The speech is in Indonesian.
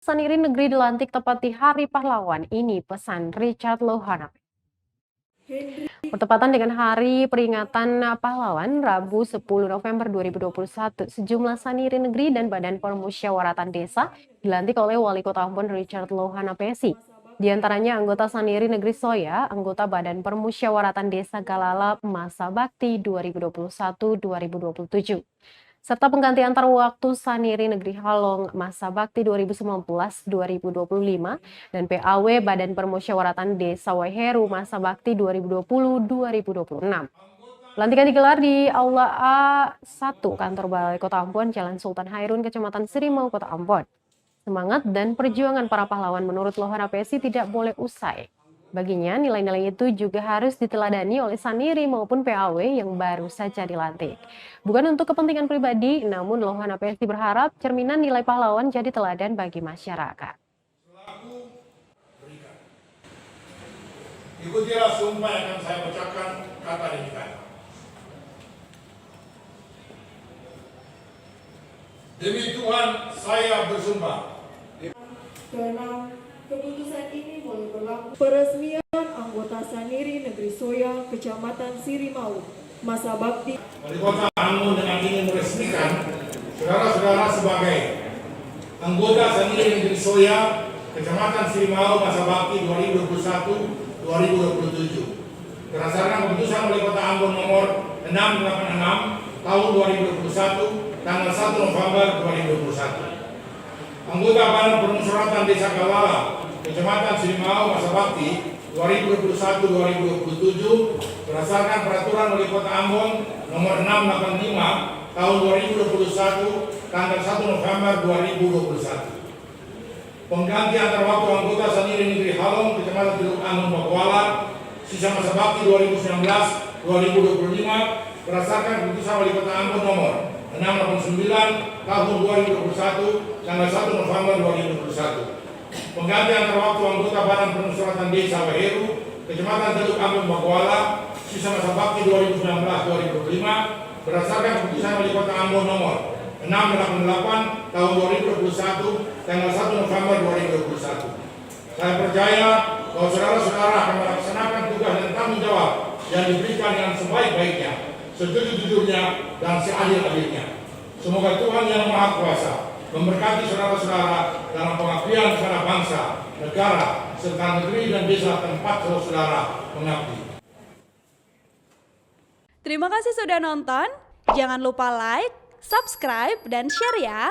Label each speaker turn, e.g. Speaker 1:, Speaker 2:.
Speaker 1: Saniri negeri dilantik tepat di Hari Pahlawan, ini pesan Richard Lohana. Bertepatan dengan Hari Peringatan Pahlawan, Rabu 10 November 2021, sejumlah saniri negeri dan Badan Permusyawaratan Desa dilantik oleh Wali Kota Ambon Richard Lohana Pesi. Di antaranya anggota Saniri Negeri Soya, anggota Badan Permusyawaratan Desa Galalap Masa Bakti 2021-2027. Serta pengganti antar waktu Saniri Negeri Halong Masa Bakti 2019-2025 dan PAW Badan Permusyawaratan Desa Waheru Masa Bakti 2020-2026. Pelantikan digelar di Aula A1 Kantor Balai Kota Ambon, Jalan Sultan Hairun, Kecamatan Sirimau, Kota Ambon. Semangat dan perjuangan para pahlawan menurut Lohana Pesi tidak boleh usai. Baginya, nilai-nilai itu juga harus diteladani oleh Saniri maupun PAW yang baru saja dilantik. Bukan untuk kepentingan pribadi, namun Lohana Pesi berharap cerminan nilai pahlawan jadi teladan bagi masyarakat.
Speaker 2: Ikutilah sumpah yang akan saya bacakan kata demi kata. Demi Tuhan, saya bersumpah.
Speaker 3: Keenam, keputusan ini mulai berlaku. Peresmian anggota Saniri Negeri Soya, Kecamatan Sirimau, Masa Bakti.
Speaker 2: Wali Kota Ambon dengan ini meresmikan saudara-saudara sebagai anggota Saniri Negeri Soya, Kecamatan Sirimau, Masa Bakti 2021-2027. Berdasarkan keputusan Wali Kota Ambon nomor 686 tahun 2021, tanggal 1 November 2021. Anggota Badan Permusyawaratan Desa Galala, Kecamatan Sirimau, Masa Bakti 2021-2027 berdasarkan Peraturan Wali Kota Ambon nomor 685 tahun 2021 tanggal 1 November 2021. Pengganti antar waktu anggota Saniri Negeri Halong, Kecamatan Teluk Ambon, Bakuala, sisa Masa Bakti 2019-2025 berdasarkan keputusan Wali Kota Ambon nomor 689 tahun 2021 tanggal 1 November 2021. Pengganti antar waktu anggota Badan Permusyawaratan Desa Waheru, Kecamatan Teluk Ambon, Bakuala, sisa Masa Bakti 2019-2025 berdasarkan keputusan Wali Kota Ambon nomor 688 tahun 2021 tanggal 1 November 2021. Saya percaya bahwa saudara-saudara akan melaksanakan tugas dan tanggung jawab yang diberikan dengan sebaik-baiknya, sejujur-jujurnya, dan seadil-adilnya. Semoga Tuhan Yang Maha Kuasa memberkati saudara-saudara dalam pengabdian kepada bangsa, negara, serta negeri dan desa tempat saudara mengabdi.
Speaker 4: Terima kasih sudah nonton. Jangan lupa like, subscribe, dan share ya.